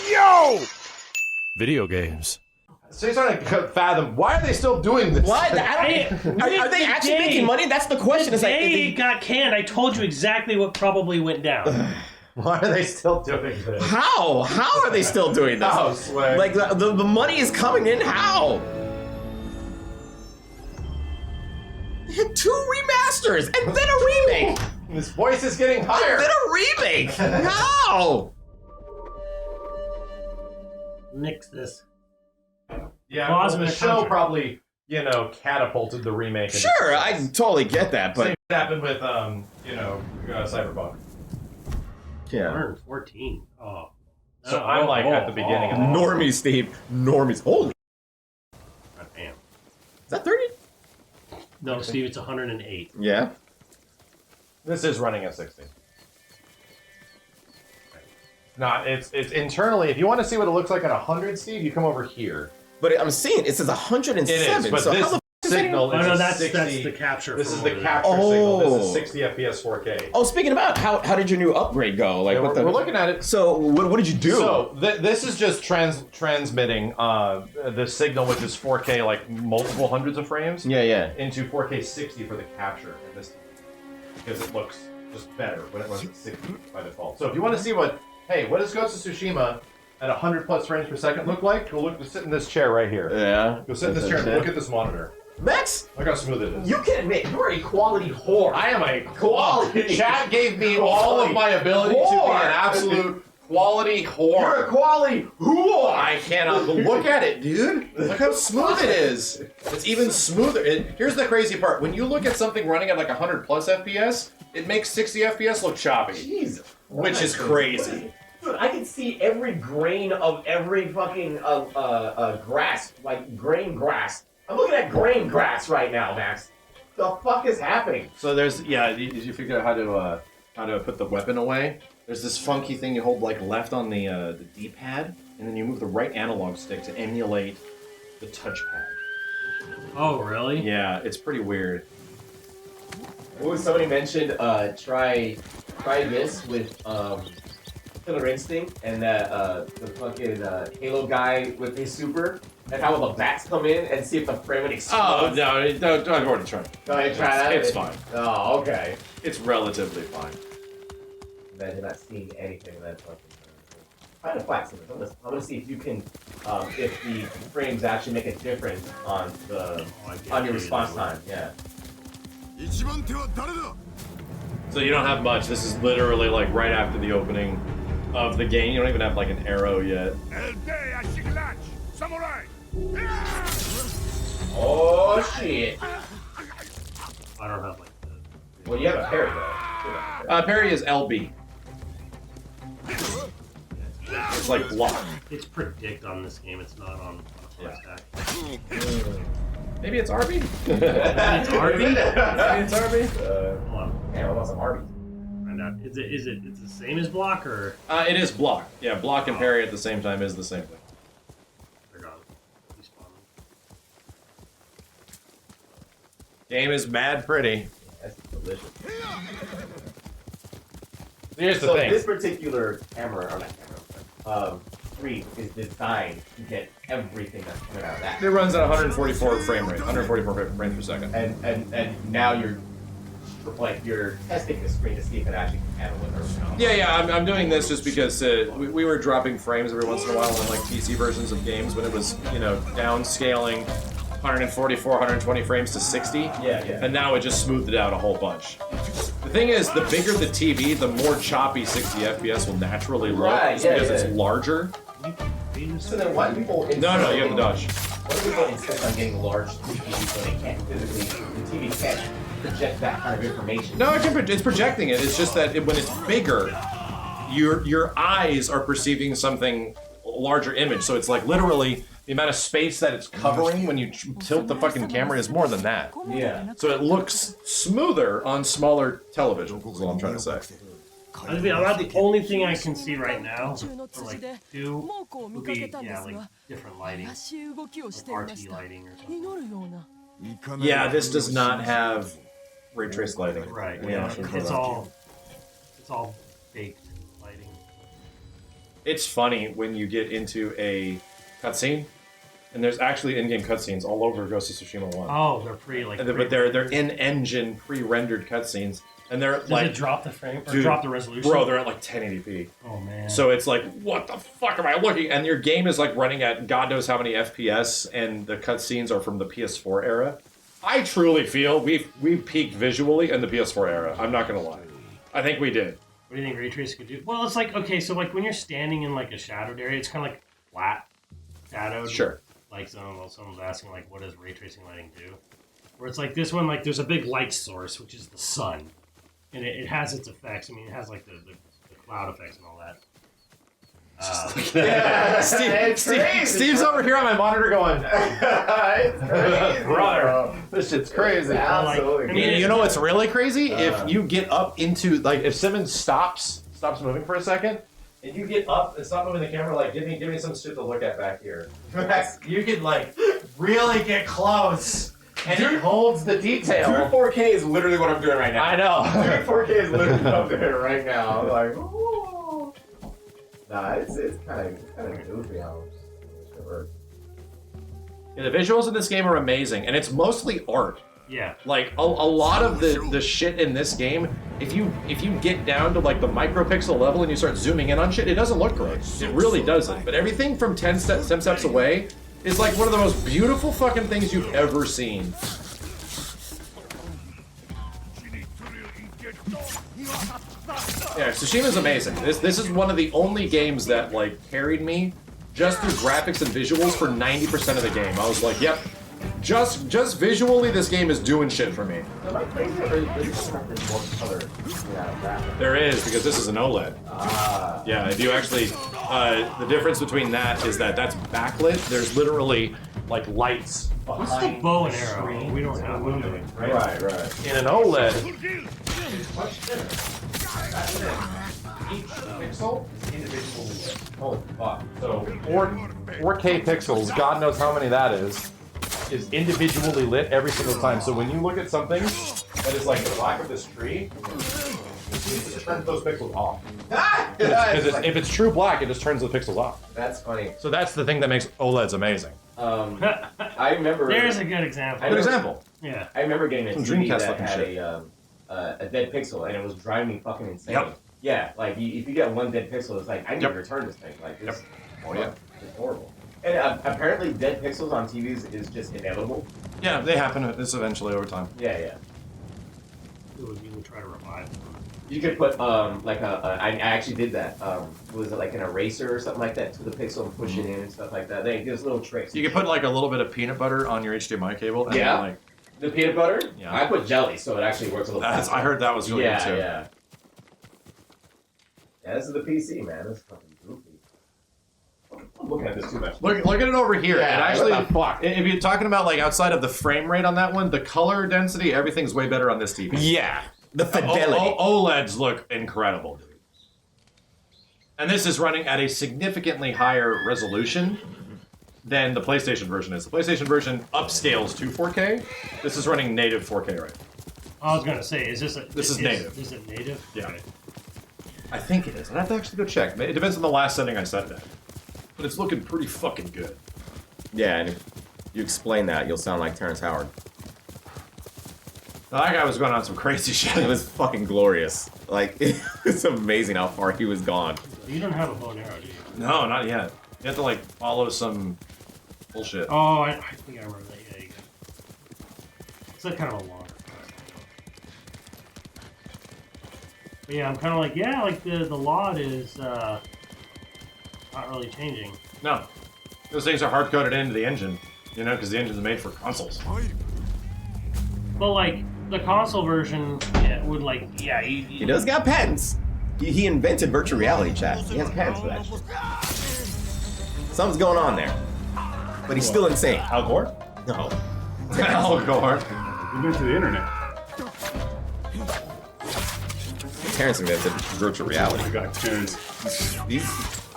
Yo! Video games. So you're trying to fathom, why are they still doing this? What? Are they actually making money? That's the question. It's like It got canned. I told you exactly what probably went down. Why are they still doing this? how? How are they still doing this? Oh, swag. Like the money is coming in. How? They had 2 remasters and then a remake. This voice is getting higher. And then a remake. How? Nix this. Yeah, Clause well, in the the show contract. probably, you know, catapulted the remake. into Sure, I success. totally get that, but Same happened with, you know, Cyberpunk. yeah. 114. Oh. So I'm like at the beginning of the Normies, Steve. Normies. Holy. God damn. Is that 30? No, Steve, it's 108. Yeah. This is running at 60. No, it's internally. If you want to see what it looks like at 100, Steve, you come over here. But I'm seeing it says 107. It is, but so this how the f is signal Oh, is no, a that's 60. the capture. This from is the what it capture signal. This Oh. is 60 FPS 4K. Oh, speaking about how did your new upgrade go? Like Yeah, what we're looking at it. So what did you do? So this is just transmitting the signal, which is 4K, like multiple hundreds of frames, yeah. into 4K 60 for the capture in this, because it looks just better when it runs at 60 by default. So if you want to see what does Ghost of Tsushima at 100 plus frames per second look like? Go sit in this chair right here. Yeah. Go sit in this chair and look at this monitor. Max, Look how smooth it is. you can admit you're a quality whore. I am a Quality. Chat gave me all of my ability to be Whore. an absolute quality whore. You're a quality whore. I cannot look at it, dude. Look how smooth it is. It's even smoother. Here's the crazy part. When you look at something running at like 100 plus FPS, it makes 60 FPS look choppy. Jesus. Which is crazy. Dude, I can see every grain of every fucking grass, like grain grass. I'm looking at grain grass right now, Max. The fuck is happening? So there's, you figure out how to put the weapon away. There's this funky thing you hold like left on the D-pad, and then you move the right analog stick to emulate the touchpad. Oh, really? Yeah, it's pretty weird. Ooh, somebody mentioned try this with Killer Instinct and the fucking Halo guy with his super, and how the bats come in and see if the frame Oh, explodes. no, I've already tried. Go ahead, try that. It's fine. Oh, okay. It's relatively fine. Imagine not seeing anything in that fucking. Try to flat some of this. I'm gonna see if you can, if the frames actually make a difference on your response time. Yeah. So you don't have much. This is literally like right after the opening of the game. You don't even have like an arrow yet. Oh shit. I don't have like the. Well, you have a parry though. Parry is LB. It's like block. It's predict on this game. It's not on Yeah. attack. Maybe it's RB? It's RB? Maybe it's RB? Hold on. Yeah, I want some Arby's. Find out. Is it? It's the same as block or? It is block. Yeah, block and parry at the same time is the same thing. They're gone. Respawn. Game is mad pretty. That's delicious. Here's the So thing. this particular camera, or not camera, screen is designed to get everything that's coming out of that. It runs at 144 frame rate, 144 frames per second. And now you're testing the screen to see if it actually can handle it or not. Yeah, I'm doing this just because we were dropping frames every once in a while on like PC versions of games when it was, downscaling 144, 120 frames to 60. Yeah. And now it just smoothed it out a whole bunch. The thing is, the bigger the TV, the more choppy 60 FPS will naturally look because it's larger. So then why do people insist No, you have to dodge. Why do people insist on getting large TVs when they can't physically, the TV can't project that kind of information? No, it's projecting it. It's just that when it's bigger, your eyes are perceiving something larger image. So it's like literally the amount of space that it's covering when you tilt the fucking camera is more than that. Yeah. So it looks smoother on smaller television. That's all I'm trying to say. About the only thing I can see right now for like do would be like different lighting, like RT lighting or something. Yeah, this does not have ray trace lighting. Right. Yeah, It's all baked lighting. It's funny when you get into a cutscene, and there's actually in-game cutscenes all over Ghost of Tsushima 1. Oh, they're But they're in-engine pre-rendered cutscenes, and they're Does like it drop the frame or dude, drop the resolution? Bro, they're at like 1080p. Oh man. So it's like, what the fuck am I looking? And your game is like running at God knows how many FPS, and the cutscenes are from the PS4 era. I truly feel we peaked visually in the PS4 era. I'm not gonna lie. I think we did. What do you think ray tracing could do? Well, it's like, okay, so like when you're standing in like a shadowed area, it's kind of like flat shadowed. Sure. Like someone's asking like, what does ray tracing lighting do? Where it's like this one, like there's a big light source, which is the sun. And it has its effects. I mean, it has like the cloud effects and all that. Yeah, Steve's over here on my monitor going, it's crazy, brother, this shit's crazy. Absolutely. I mean, You know what's really crazy? If you get up into, like, if Simmons stops moving for a second, and you get up and stop moving the camera, like, give me some shit to look at back here. You can, like, really get close, and it holds the detail. Dude, 4K is literally what I'm doing right now. I know. Dude, 4K is literally up there right now. I'm like, ooh. Nah, it's kind of goofy how it works. Yeah, the visuals in this game are amazing, and it's mostly art. Yeah. Like a lot of the shit in this game, if you get down to like the micropixel level and you start zooming in on shit, it doesn't look great. It really doesn't. But everything from 10 steps away is like one of the most beautiful fucking things you've ever seen. Yeah, Tsushima's amazing. This is one of the only games that like carried me just through graphics and visuals for 90% of the game. I was like, yep. Just visually, this game is doing shit for me. Am I crazy or is there more color? Yeah, There is, because this is an OLED. Ah. Yeah, if you actually, the difference between that is that that's backlit. There's literally like lights behind. What's the bow and arrow? We don't have one. Right. In an OLED, it's much thinner. That's it. Each pixel is individually lit. Holy fuck. So 4K pixels, God knows how many that is individually lit every single time. So when you look at something that is like the black of this tree, it just turns those pixels off. Because if it's true black, it just turns the pixels off. That's funny. So that's the thing that makes OLEDs amazing. I remember. There's a good example. Good example. Yeah. I remember getting a Some TV Dreamcast that looking had shit. a dead pixel, and it was driving me fucking insane. Yep. Yeah, like if you get one dead pixel, it's like I need to return this thing. Like this, Oh yeah. it's horrible. And apparently, dead pixels on TVs is just inevitable. Yeah, they happen. This eventually over time. Yeah. You would try to revive them. You could put like I actually did that. Was it like an eraser or something like that to the pixel and push it in and stuff like that? There's little tricks. You can put like a little bit of peanut butter on your HDMI cable. And Yeah. then, like, the peanut butter. Yeah. I put jelly, so it actually works a little. faster. I heard that was really good too. Yeah. Yeah, this is the PC, man. This is fucking goofy. I'm looking at this too much. Look at it over here. Yeah, and actually, what the fuck? if you're talking about like outside of the frame rate on that one, the color density, everything's way better on this TV. Yeah, the fidelity. OLEDs look incredible, dude. And this is running at a significantly higher resolution than the PlayStation version is. The PlayStation version upscales to 4K. This is running native 4K right now. I was gonna say, is this native. Is it native? Yeah. Okay. I think it is. I'd have to actually go check. It depends on the last setting I set it at. But it's looking pretty fucking good. Yeah, and if you explain that, you'll sound like Terrence Howard. Now, that guy was going on some crazy shit. It was fucking glorious. Like, it's amazing how far he was gone. You don't have a bow and arrow, do you? No, not yet. You have to like follow some bullshit. Oh, I think I remember that. Yeah, you go. It's like kind of a longer quest. But yeah, I'm kind of like, yeah, like the LOD is not really changing. No. Those things are hard-coded into the engine, you know, because the engine's made for consoles. But like the console version, yeah, would like, yeah, He does got patents. He invented virtual reality chat. He has patents for that shit. Something's going on there. But he's still insane. Al Gore? No. Al Gore. Invented the internet. Terrence invented virtual reality. I got Terrence. These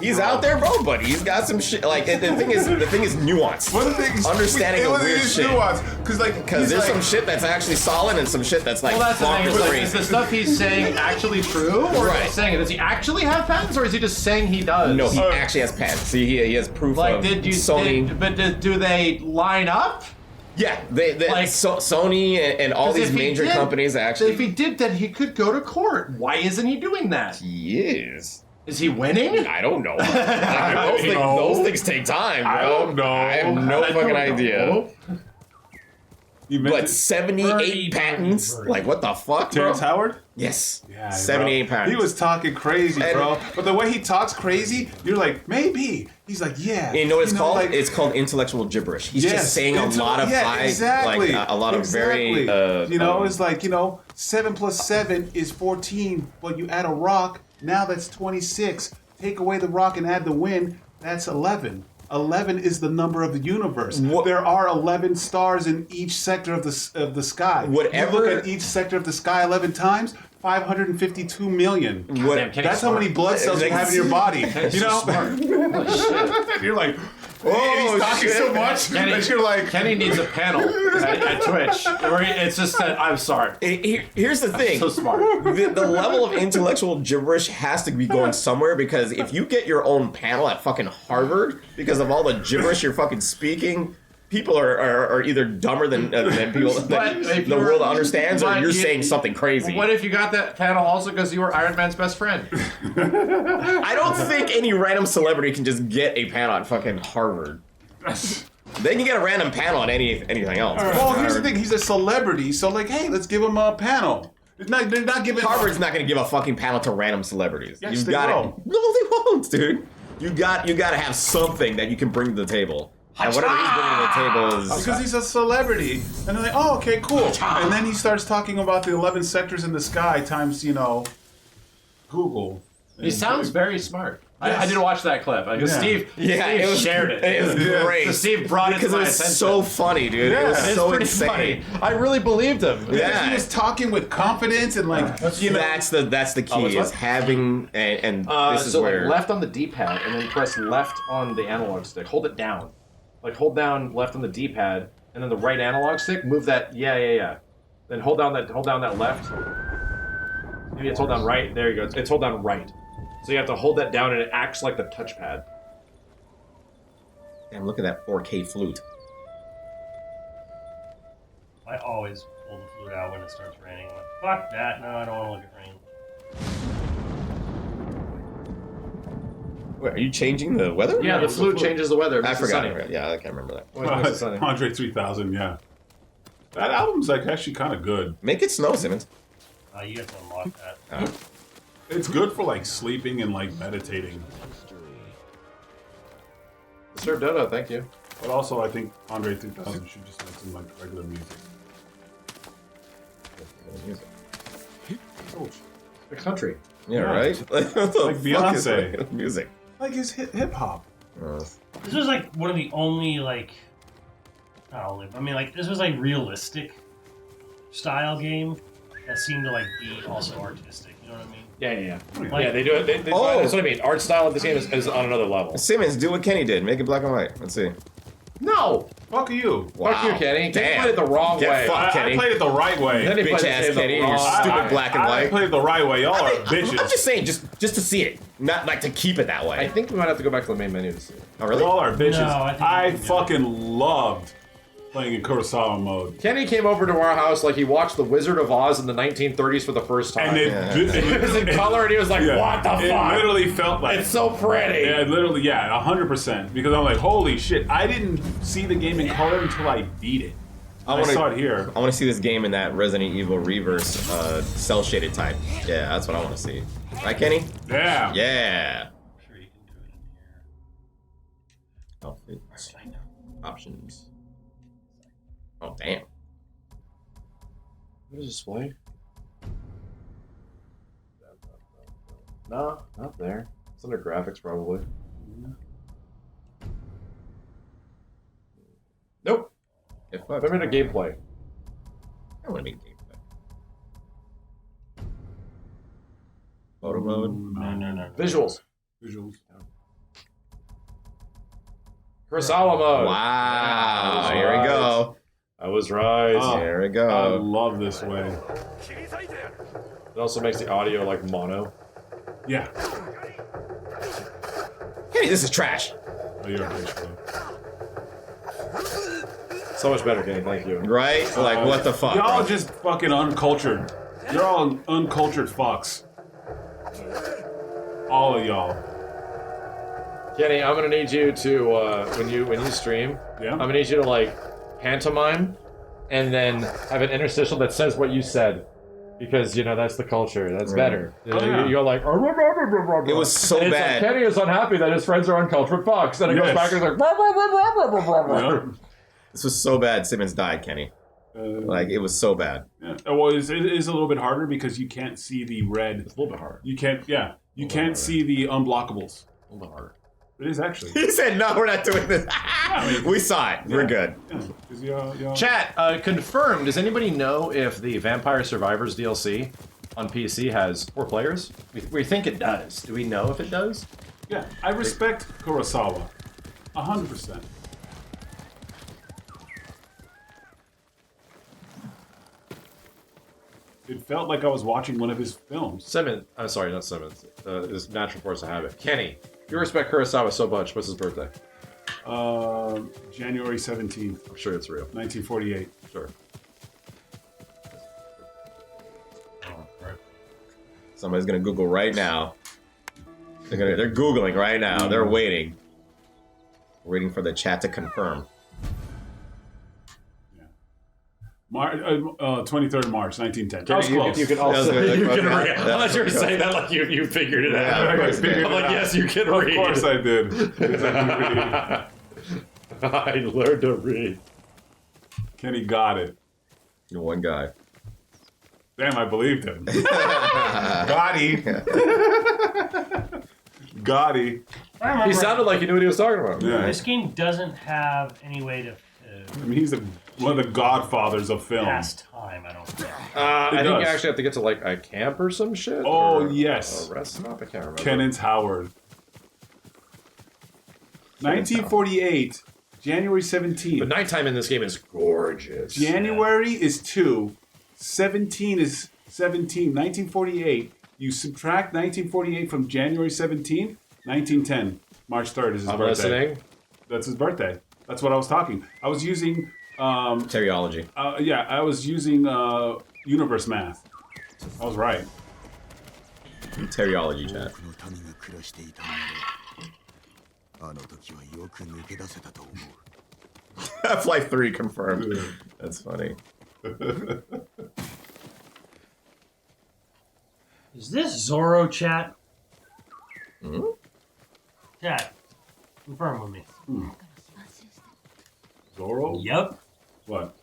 He's out there, bro, but he's got some shit. Like the thing is nuance. What the thing is Understanding of weird shit. Because there's some shit that's actually solid and some shit that's like Well, that's the thing. Is, like, crazy. is the stuff he's saying actually true, or Right. is he saying it? Does he actually have patents, or is he just saying he does? No, he actually has patents. See, he has proof Like, of did you? Sony. But do they line up? Yeah, they Like- Sony and all 'Cause these if he major did- companies So actually. if he did, then he could go to court. Why isn't he doing that? He is. Is he winning? I don't know. Those things take time, bro. I don't know. I have no I fucking don't idea. know. But 78 patents? Like, what the fuck, bro? Terrence Howard? Yes. Yeah, 78 bro. patents. He was talking crazy, And- bro. But the way he talks crazy, you're like, maybe. He's like, yeah. You know what it's called? Like, It's called intellectual gibberish. He's yes, just saying a lot of high, exactly. like a lot of very, it's like, 7 plus 7 is 14, but you add a rock, now that's 26. Take away the rock and add the wind, that's 11. 11 is the number of the universe. There are 11 stars in each sector of the sky. Whatever- You look at each sector of the sky 11 times, 552 million. Damn, Kenny's That's how smart. many blood cells you have in your body. Kenny's so smart. Holy shit. You're like, Oh, he's talking shit. so much Kenny, that you're like, Kenny needs a panel at Twitch. Where it's just that I'm sorry. Here's the thing. So smart. The level of intellectual gibberish has to be going somewhere, because if you get your own panel at fucking Harvard because of all the gibberish you're fucking speaking, people are either dumber than people But that if the you're- world understands, or but you're you- saying something crazy. What if you got that panel also because you were Iron Man's best friend? I don't think any random celebrity can just get a panel at fucking Harvard. They can get a random panel at anything else. well, here's the thing. He's a celebrity, so like, hey, let's give him a panel. They're not giving Harvard's not going to give a fucking panel to random celebrities. Yes, You've they got will. No, they won't, dude. You got to have something that you can bring to the table. And whatever he's bringing to the table is because he's a celebrity, and they're like, oh, okay, cool. And then he starts talking about the 11 sectors in the sky times, Google. He sounds very smart. I did watch that clip. Because Yeah. Steve shared it. It was great. So Steve brought it because to it my was attention. so funny, dude. It was It's so pretty insane. funny. I really believed him. Because Yeah. he was talking with confidence and like, That's the key what's is what? having and this is so where like left on the D-pad and then press left on the analog stick. Hold it down. Like hold down left on the D-pad and then the right analog stick. Move that. Yeah. Then hold down that left. Maybe it's hold down right. There you go. It's hold down right. So you have to hold that down and it acts like the touchpad. damn, look at that 4K flute. I always pull the flute out when it starts raining. I'm like, fuck that. No, I don't want to look at rain. Wait, are you changing the weather? Yeah, the flute changes the weather. It I makes it forgot. sunny. Yeah, I can't remember that. Always makes it sunny. Andre 3000, yeah. That album's like actually kind of good. Make it snow, Simmons. You have to unlock that. It's good for like sleeping and like meditating. Sir Dodo, thank you. But also, I think Andre 3000 should just make some like regular music. Oh, The country. Yeah, Yeah. right? Like, what the Like fuck is Beyonce. like music? like his hip hop. This was like one of the only this was like realistic style game that seemed to like be also artistic. You know what I mean? Yeah. Like, Yeah, they do it. Oh. That's what I mean. Art style of this game is on another level. Simmons, do what Kenny did. Make it black and white. Let's see. No! Fuck you. Fuck you, Kenny. Kenny Damn. played it the wrong Get way. fucked. I Kenny. played it the right way. Then he played Bitch the ass game the Kenny, your wrong stupid way. black and I white. played it the right way. Y'all are I'm bitches. just saying, just to see it, not like to keep it that way. I think we might have to go back to the main menu to see it. Oh, really? Y'all are bitches. No, I think I you can do fucking loved playing in Kurosawa mode. Kenny came over to our house like he watched The Wizard of Oz in the 1930s for the first time. And it, It was in color, and he was like, "What the it fuck? literally felt like It's so pretty." Yeah, literally, yeah, 100%. Because I'm like, holy shit! I didn't see the game in color until I beat it. I saw it here. I want to see this game in that Resident Evil Reverse cell shaded type. Yeah, that's what I want to see. Right, Kenny? Yeah. Yeah. Sure you can do it in here. Outfits. Options. Oh, damn. What is display? No, not there. It's under graphics, probably. Nope. If I'm in a gameplay. I want to make gameplay. Photo mode. No. Visuals. Visuals. Kurosawa mode. Wow. Yeah, Here we go. I was right. Oh. Here we I go. love this way. It also makes the audio like mono. Yeah. Hey, this is trash. Oh, you're a bitch, bro. So much better, Kenny. Thank you. Right? Like, what the fuck? Y'all bro? just fucking uncultured. You're all uncultured fucks. All of y'all. Kenny, I'm gonna need you to when you stream. Yeah. I'm gonna need you to like pantomime, and then have an interstitial that says what you said, because you know that's the culture. That's better. yeah. You go like. It was so and it's bad. Like, Kenny is unhappy that his friends are uncultured fucks, and it goes Yes. back and it's like. Yep. This was so bad. Simmons died, Kenny. Like, it was so bad. Yeah. Well, it is a little bit harder because you can't see the red. It's a little bit hard. You can't. Yeah. You can't see the unblockables. A little bit harder. It is actually. He said, no, we're not doing this. We saw it. We're good. Yeah. 'Cause y'all- Chat, confirmed. Does anybody know if the Vampire Survivors DLC on PC has 4 players? We think it does. Do we know if it does? Yeah. I respect Kurosawa. 100%. It felt like I was watching one of his films. Simmons. I'm sorry, not Simmons. Is Natural Force of Habit. Kenny, you respect Kurosawa so much. What's his birthday? January 17th, I'm sure it's real. 1948. Sure. Somebody's gonna Google right now. They're Googling right now. They're waiting. Waiting for the chat to confirm. 23rd March, 1910. That was You, close. you can That was also. good. You can Okay. read. I thought you were saying that like you figured it out. Yeah, of course I did. I'm like, yes, you can read. Of course I did. Yes, I did. I learned to read. Kenny got it. You're one guy. Damn, I believed him. Gotti. Gotti. I remember He sounded like he knew what he was talking about. Yeah. this game doesn't have any way to I mean, he's one of the godfathers of film. pass time. I don't think. I think you does. actually have to get to like a camp or some shit. Oh, or yes. a rest stop. I can't remember. Kenneth Howard. 1948, January 17th. But nighttime in this game is gorgeous. January is 2. 17 is 17. 1948. You subtract 1948 from January 17th. 1910. March 3rd is his I'm birthday. listening. That's his birthday. That's what I was talking. I was using, Teriology. I was using universe math. I was right. Teriology chat. の民が暮らしていたのであの時はよく抜け出せたと思う Half-Life 3 confirmed. That's funny. Is this Zorro chat? Chat, confirm with me. Zorro? Yep. What?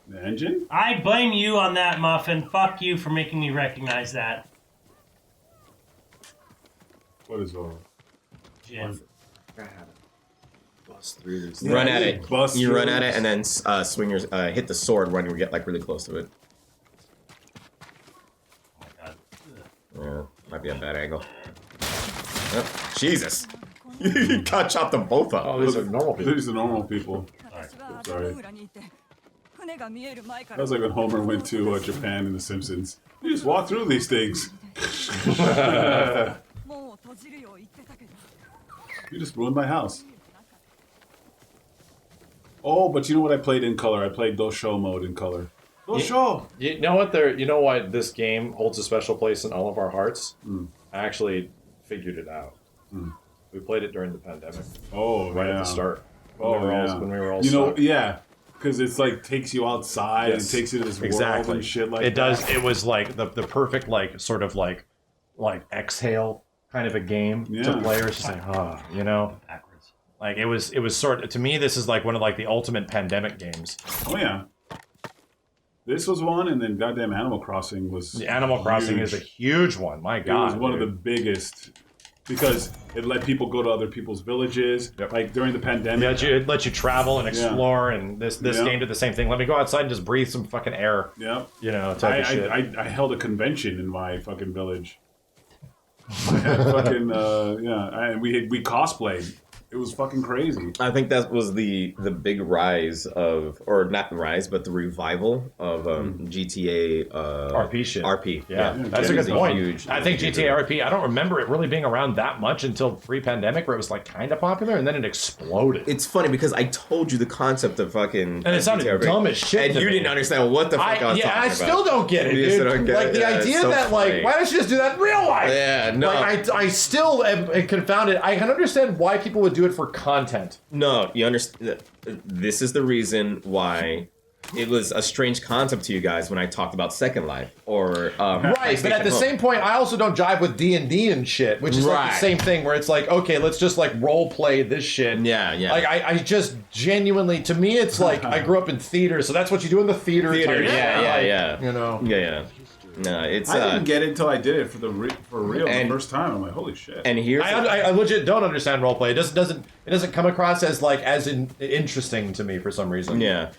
The engine? I blame you on that, Muffin. Fuck you for making me recognize that. What is Zorro? Jim. Bust through this. Run at it. Bust You run through at it. it and then swing your hit the sword when you get like really close to it. Oh my god. Yeah, might be a bad angle. Oh, Jesus! You got chopped them both up. Oh, these are normal people. These are normal people. Sorry. That was like when Homer went to Japan in The Simpsons. You just walk through these things. You just ruined my house. Oh, but you know what I played in color? I played Dosho mode in color. Dosho! You know what? You know why this game holds a special place in all of our hearts? I actually figured it out. We played it during the pandemic, Oh, right yeah. at the start. Oh, When we were all You know, stuck. yeah. Because it's like takes you outside Yes. and takes you to this world Exactly. and shit like it that. does. It was like the perfect sort of like exhale kind of a game Yeah. to players. Just like you know, Backwards. like it was sort of, to me, this is like one of like the ultimate pandemic games. Oh, yeah. This was one, and then goddamn Animal Crossing was The Animal Crossing is a huge one. My It God, was one of the dude. biggest because it let people go to other people's villages. Yep. Like during the pandemic. It lets you travel and explore, and this Yeah. game did the same thing. Let me go outside and just breathe some fucking air, Yeah. you know, type of shit. I held a convention in my fucking village. I had fucking and we cosplayed. It was fucking crazy. I think that was the big rise of, or not the rise, but the revival of GTA RP shit. RP. Yeah, Yeah. that's a It good was point. huge- I think GTA RP, I don't remember it really being around that much until pre-pandemic, where it was like kind of popular, and then it exploded. It's funny because I told you the concept of fucking... And it sounded GTA RP, dumb as shit and to you me. didn't understand what the fuck I was talking I about. still don't get it, You dude. still don't get like it? the Yeah, it's idea so that, funny. like, why don't you just do that in real life? Yeah, no. Like, I still am confounded. I can understand why people would do it for content. No, you understand. This is the reason why it was a strange concept to you guys when I talked about Second Life or Right, but at the same point, I also don't jive with D&D and shit, which is like the Right. same thing where it's like, okay, let's just like role play this shit. Yeah, yeah. Like I just genuinely, to me, it's like I grew up in theater, so that's what you do in the theater. Theater, type yeah, shit, yeah, like, yeah. You know. Yeah. No, it's I didn't get it until I did it for real And- the first time. I'm like, holy shit. and here's I legit don't understand roleplay. It doesn't come across as like interesting to me for some reason. yeah.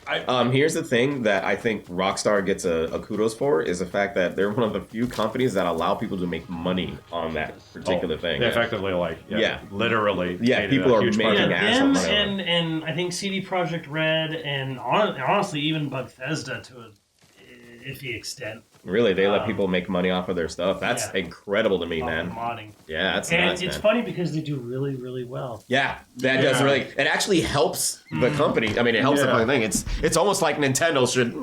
Here's the thing that I think Rockstar gets a kudos for is the fact that they're one of the few companies that allow people to make money on that particular thing. They effectively like literally. Yeah, made people a are huge making market. ass Them on money. and I think CD Projekt Red and honestly even Bethesda to a iffy extent. Really, they let people make money off of their stuff. That's Yeah. incredible to me, Off man. of modding. Yeah, that's And nuts, it's man. funny because they do really, really well. Yeah, that does really. It actually helps the company. I mean, it helps the Yeah. fucking thing. It's almost like Nintendo should.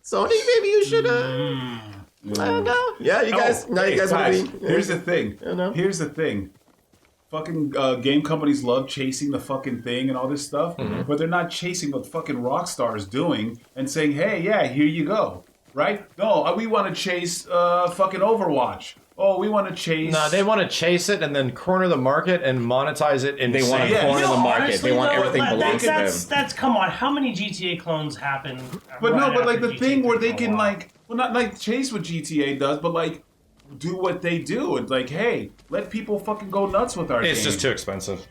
Sony, maybe you should. I don't know. Yeah, you guys. Oh, now you hey, guys want guys, to be. here's the thing. know. Here's the thing. Fucking game companies love chasing the fucking thing and all this stuff, but they're not chasing what fucking Rockstar is doing and saying, "Hey, yeah, here you go." Right? No, we want to chase fucking Overwatch. Oh, we want to chase. No, they want to chase it and then corner the market and monetize it. And They want to Yeah. corner No, the market. honestly, They want though, everything belongs to them. that's come on. How many GTA clones happen? But no, right but like after the GTA thing where they for a can while? like, well, not like chase what GTA does, but like do what they do. It's like, hey, let people fucking go nuts with our It's game. just too expensive.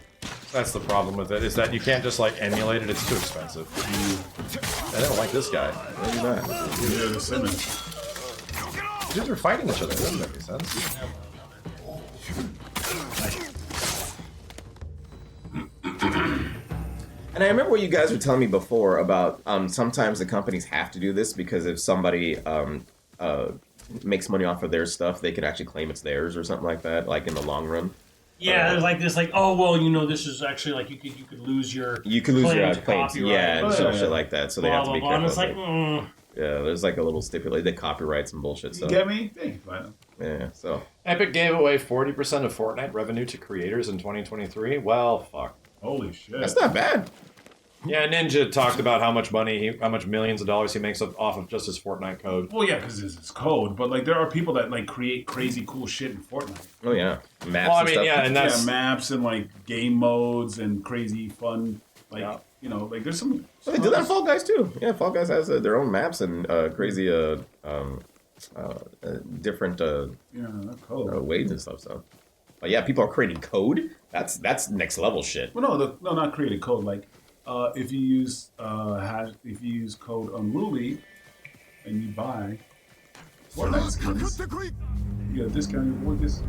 That's the problem with it, is that you can't just like emulate it. It's too expensive. I don't like this guy. Look at that. Yeah, the Simmons. Dudes are fighting each other. That doesn't make any sense. And I remember what you guys were telling me before about sometimes the companies have to do this because if somebody makes money off of their stuff, they can actually claim it's theirs or something like that, like in the long run. Yeah, there's like this, like, oh well, you know, this is actually like you could lose your You can lose your to claims, copyright, yeah, and Oh, some yeah. shit like that. So they blah, have to be blah, blah, and careful. it's like, Yeah, there's like a little stipulate the copyrights and bullshit. So You get me? Hey, fine. yeah, so Epic gave away 40% of Fortnite revenue to creators in 2023. Well, fuck. Holy shit. that's not bad. Yeah, Ninja talked about how much money, how much millions of dollars he makes off of just his Fortnite code. Well, yeah, because it's code, but like there are people that like create crazy cool shit in Fortnite. Oh yeah, maps. Well, I and mean, stuff. yeah, and that's Yeah, maps and like game modes and crazy fun, like Yeah. you know, like there's some. Well, they do that in Fall Guys too. Yeah, Fall Guys has their own maps and crazy different Yeah, not code. ways and stuff. So, but yeah, people are creating code. That's next level shit. Well, no, not created code. Like, if you use code Unruly, and you buy Fortnite skins, you get a discount with this.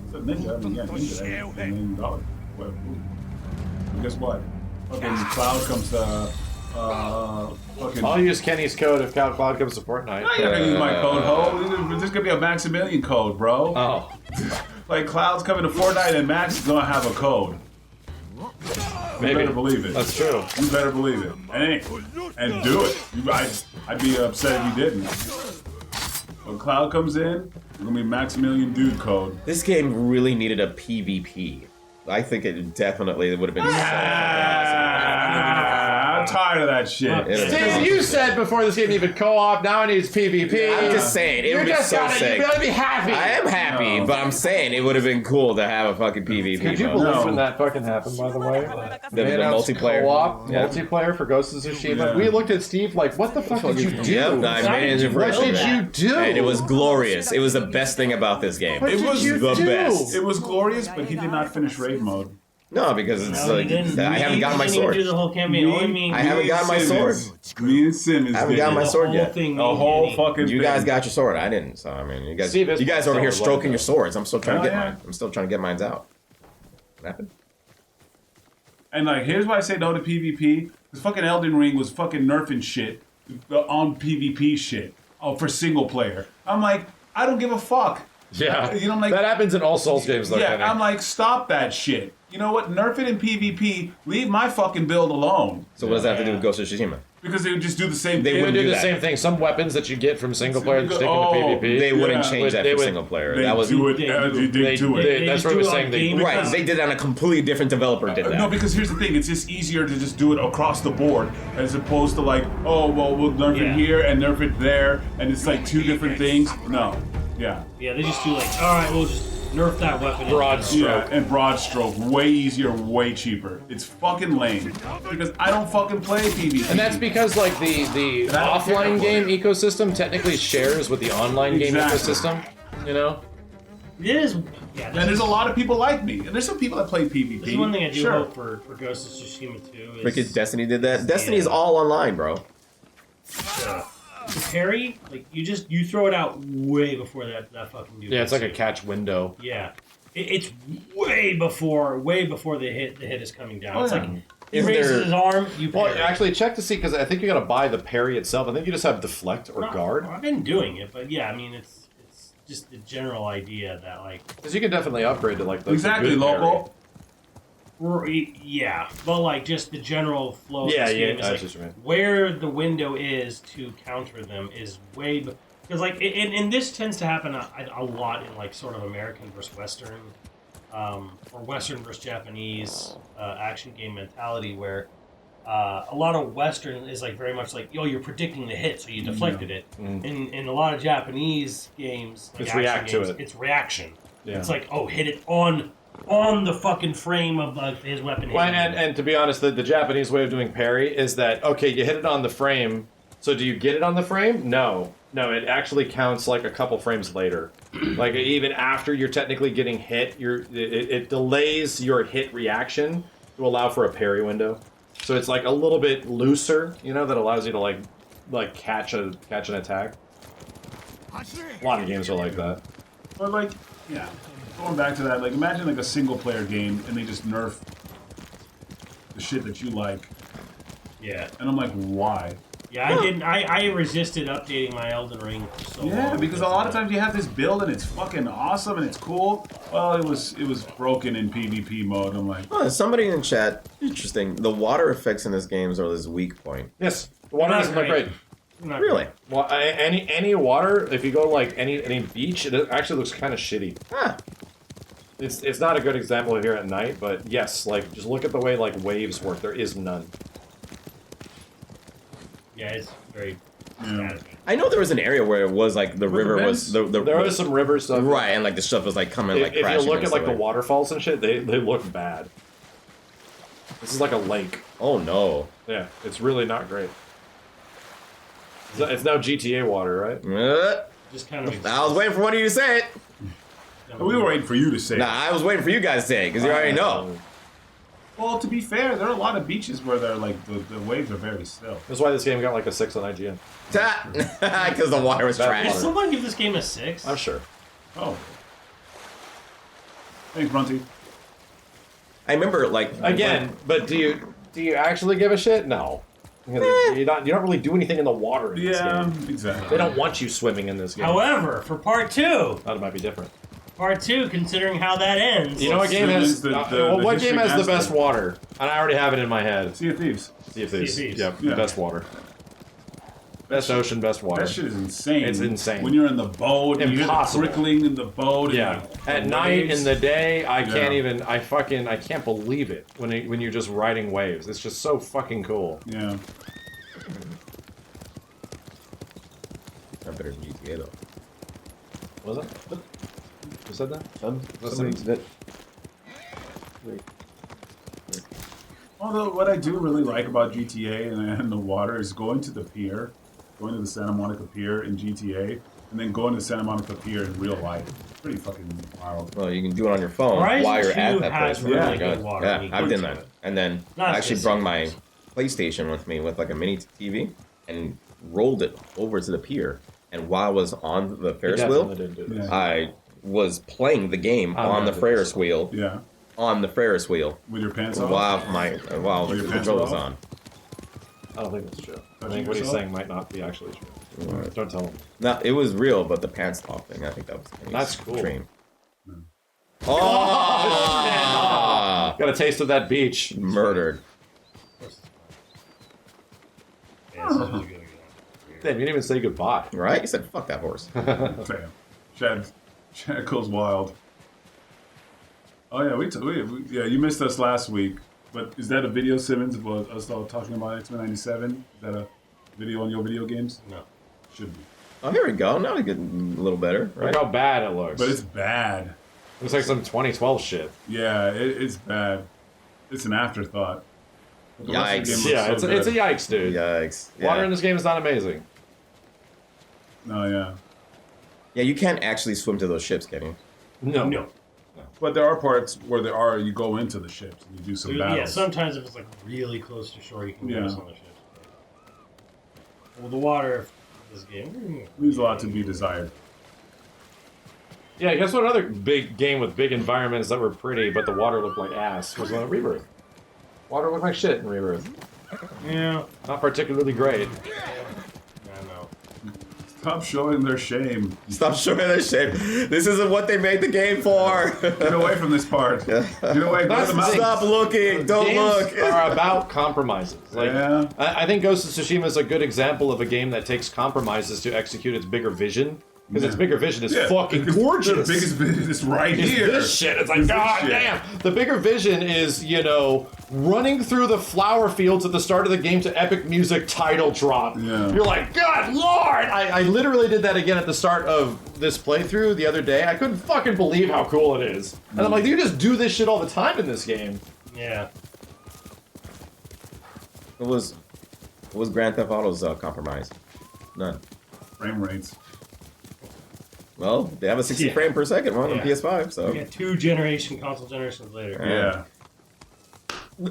It's a Ninja. I mean, yeah, Ninja. $1 million. Whatever. And guess what? Fucking Cloud comes to fucking. I'll use Kenny's code if Cloud comes to Fortnite. I gotta use my code, ho. This gonna be a Maximilian code, bro. Oh. Like Cloud's coming to Fortnite and Max is gonna have a code. You Maybe. better believe it. That's true. You better believe it. And do it. I'd be upset if you didn't. When Cloud comes in, it's gonna be Maximilian Dude code. This game really needed a PvP. I think it definitely would have been so fucking awesome. I'm tired of that shit. It- Steve, you said before this game needed co-op, now it needs PvP. I'm just saying, it You would be just so gotta, sick. you gotta be happy. I am happy, No. but I'm saying it would have been cool to have a fucking PvP. Could you mode. believe No. when that fucking happened, by the way? The They announced multiplayer. co-op, Yeah. multiplayer for Ghost of Tsushima. Yeah. We looked at Steve like, what the fuck did you do? Yep, I managed it for What sure. did you do? And it was glorious. It was the best thing about this game. What It did was you the do? best. It was glorious, but he did not finish raid mode. No, because it's no, like he didn't. I haven't gotten my He didn't sword. even do the whole campaign. Me- I mean, I haven't gotten my sword. Me and Simmons I haven't did gotten my it. sword the yet. whole thing. A whole Danny. fucking You thing. guys got your sword. I didn't. So I mean, you guys Steve is over here so stroking low, your swords. I'm still trying to Oh, get yeah. mine. I'm still trying to get mine out. What happened? And like, here's why I say no to PvP. This fucking Elden Ring was fucking nerfing shit on PvP shit for single player. I'm like, I don't give a fuck. Yeah, You know, like, that happens in all Souls games, though. yeah, Kenny. I'm like, stop that shit. You know what? Nerf it in PvP. Leave my fucking build alone. So what does that have to do with Ghost of Tsushima? Because they would just do the same They thing. They would do the that. same thing. Some weapons that you get from single player stick Oh, into PvP. They wouldn't Yeah. change that They for would- single player. They That was do it as they do it. they- that's just what I was do it saying. on They, game right. because- They did that on a completely different developer. Did that? No, because here's the thing. It's just easier to just do it across the board as opposed to like, oh, well, we'll nerf Yeah. it here and nerf it there. And it's like two different things. No. Yeah. Yeah, they just do like, all right, we'll just nerf that weapon. Broad in stroke. Yeah, and broad stroke. Way easier, way cheaper. It's fucking lame. Because I don't fucking play PvP. and that's because like the And I don't care offline about game it. ecosystem technically shares with the online game Exactly. ecosystem. You know. It is. Yeah, And there's a lot of people like me. And there's some people that play PvP. this is one thing I do Sure. hope for Ghost of Tsushima 2 is Freaking Destiny did that. Destiny is Yeah. all online, bro. the parry. Like you throw it out way before that fucking dude. Yeah, it's like a hits catch window. you. Yeah, it's way before the hit is coming down. Oh, It's yeah. like he Is raises there- his arm, you Well, parry. actually, check to see because I think you got to buy the parry itself. I think you just have deflect or guard I've been doing it, but yeah, I mean it's just the general idea that like because you can definitely upgrade to like the Exactly, good parry. local. yeah, but like just the general flow. Yeah, of this yeah, game is I like, see what you mean. where the window is to counter them is way because like and this tends to happen a lot in like sort of American versus Western, or Western versus Japanese action game mentality where. A lot of Western is like very much like, yo, you're predicting the hit, so you deflected it. In a lot of Japanese games, like It's action react to games, it. it's reaction. Yeah. It's like, oh, hit it on the fucking frame of his weapon. Well, hitting you. and to be honest, the Japanese way of doing parry is that okay, you hit it on the frame. So do you get it on the frame? No, it actually counts like a couple frames later. Like even after you're technically getting hit, it delays your hit reaction to allow for a parry window. So it's like a little bit looser, you know, that allows you to like catch an attack. A lot of games are like that. But like, yeah, going back to that, like imagine like a single player game and they just nerf the shit that you like. Yeah. And I'm like, why? Yeah, I didn't. I resisted updating my Elden Ring for so long. Yeah, because a lot of times you have this build and it's fucking awesome and it's cool. Well, it was broken in PvP mode. I'm like, Oh, somebody in chat. Interesting. The water effects in this game are this weak point. Yes, the water Not doesn't look great. great. Not Really? great. Well, any water, if you go to like any beach, it actually looks kind of shitty. Ah. It's not a good example here at night, but yes, like just look at the way like waves work. There is none. Yeah, it's very. Yeah. static. I know there was an area where it was like the river was the There is some river stuff. right, and like the stuff was like coming like If you crashing. look and at like stuff the waterfalls and shit, they look bad. This is like a lake. Oh no. Yeah, it's really not great. It's now GTA water, right? Just kind of. I was waiting for one of you to say it. we were waiting for you to say. Nah, I was waiting for you guys to say it because you already know. Well, to be fair, there are a lot of beaches where they're like the waves are very still. That's why this game got like a 6 on IGN. Because the water was Bad trash. Did water. someone give this game a 6? I'm sure. Oh. Thanks, Brunty. I remember like Again, but do you actually give a shit? No. You don't really do anything in the water in this Yeah, game. exactly. They don't want you swimming in this game. However, for part 2, That might be different. considering how that ends. You know what game has the what game has the history best master. water? And I already have it in my head. Sea of Thieves. Sea of Thieves. Sea of Thieves. Yep, Yeah. best water. Best ocean, best water. That shit is insane. It's insane. When you're in the boat, and you hear the Impossible. trickling in the boat. And Yeah, the at night, waves. in the day, I Yeah. can't even. I can't believe it when you're just riding waves. It's just so fucking cool. Yeah. I better GTA though. Was it? Who said that? Somebody's bit. Although what I do really like about GTA and the water is going to the pier, going to the Santa Monica Pier in GTA, and then going to Santa Monica Pier in real life. It's pretty fucking wild. Well, you can do it on your phone Horizon while you're 2 at that has place. really Oh my good God. water. Yeah, You I've go done to that. it. And then Not I actually just brought my cities. PlayStation with me with like a mini TV and rolled it over to the pier. And while I was on the Ferris wheel, Definitely didn't do this. Yeah. I was playing the game I on the remember Ferris this. wheel Yeah. On the Ferris wheel. With your pants off? While With the your pants control is off? on. I don't think that's true. I Touching think what he's yourself? saying might not be actually true. Don't tell him. No, it was real, but the pants off thing, I think that was That's cool. Dream. Oh, Oh! got a taste of that beach. Murdered. Yeah, this is really good. Damn, you didn't even say goodbye. Right? You said, fuck that horse. Damn. Chad goes wild. Oh yeah, yeah, you missed us last week. But is that a video, Simmons, of us all talking about X-Men 97? Is that a video on your video games? No. Should be. Oh, here we go. Now we're getting a little better, right? Look how bad it looks. But it's bad. Looks like some 2012 shit. Yeah, it's bad. It's an afterthought. But the rest of the Yikes. game Yeah, looks so it's a good. yikes, dude. Yikes. Water Yeah. in this game is not amazing. No, yeah. Yeah, you can't actually swim to those ships, can you? No. No. But there are parts where you go into the ships and you do some battles. Yeah, sometimes if it's like really close to shore, you can go Yeah. to some of the ships. Well, the water in this game Leaves a lot to be desired. Yeah, guess what another big game with big environments that were pretty, but the water looked like ass was Rebirth. Water looked like shit in Rebirth. Yeah. Not particularly great. I know. Stop showing their shame. Stop showing their shame. This isn't what they made the game for. Get away from this part. Get away. Go That's to the the mountains. thing. Stop looking. Don't Games look. are about compromises. Like, Yeah. I think Ghost of Tsushima is a good example of a game that takes compromises to execute its bigger vision. Because its bigger vision is Yeah, fucking because gorgeous. The biggest vision is right It's here. this shit. It's like, It's this god shit. damn. The bigger vision is, running through the flower fields at the start of the game to epic music title drop. Yeah. You're like, God Lord! I literally did that again at the start of this playthrough the other day. I couldn't fucking believe how cool it is. And I'm like, you just do this shit all the time in this game. Yeah. What was Grand Theft Auto's compromise? None. Frame rates. Well, they have a 60 Yeah. frame per second one on Yeah. PS5, so. We got console generations later. Yeah.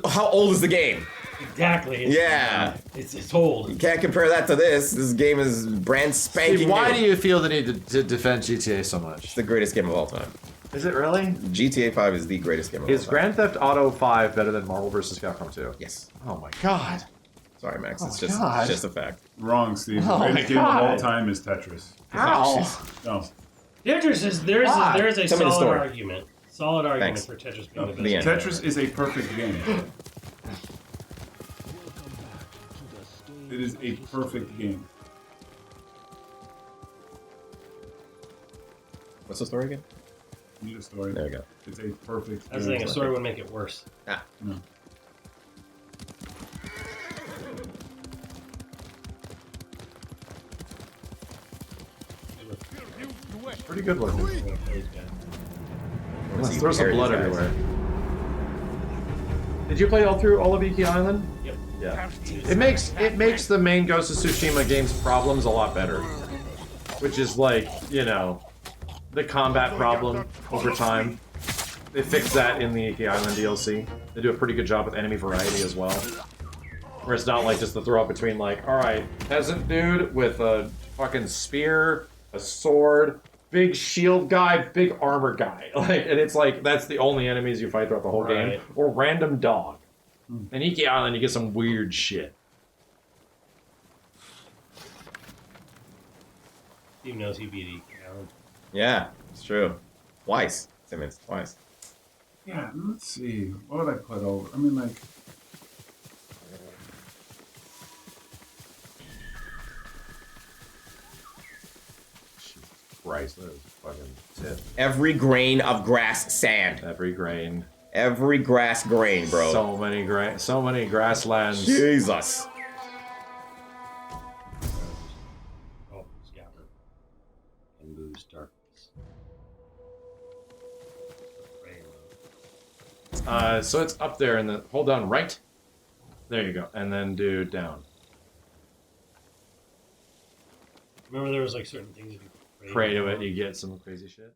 How old is the game? Exactly. Yeah. It's old. You can't compare that to this. This game is brand spanking Steve, why new. do you feel the need to defend GTA so much? It's the greatest game of all time. Is it really? GTA 5 is the greatest game of all Is time. Grand Theft Auto 5 better than Marvel vs. Capcom 2? Yes. Oh my god. Sorry, Max. Oh It's my just God. it's just a fact. Wrong, Steve. Oh The greatest my game of all God. time is Tetris. How? No. There's a Why? there is a Tell me the solid story. argument. Solid argument Thanks. for Tetris being the the best. end. Tetris is a perfect game. It is a perfect game. What's the story again? Need a story. There we go. It's a perfect That's the game. thing. A story would make it worse. Ah. No. Pretty good looking. Let's see, Throw some compare blood these guys. everywhere. Did you play all of Iki Island? Yep. Yeah. It makes the main Ghost of Tsushima game's problems a lot better. Which is like, the combat problem over time. They fixed that in the Iki Island DLC. They do a pretty good job with enemy variety as well. Where it's not like just the throw up between like, alright, peasant dude with a fucking spear, a sword, big shield guy, big armor guy. Like, and it's like, that's the only enemies you fight throughout the whole game. Right. Or random dog. In Iki Island, you get some weird shit. Steve knows he beat Iki Island. Yeah, it's true. Twice. Simmons, twice. Yeah, let's see. What would I put over? I mean, like... Christ, that is fucking tip. Every grain of grass sand. Every grain. Every grass grain, bro. So many grasslands. Jesus. Oh, Scouter. And lose darkness. So it's up there in the, hold down right. There you go. And then do down. Remember there was like certain things you could Pray to it, you get some crazy shit.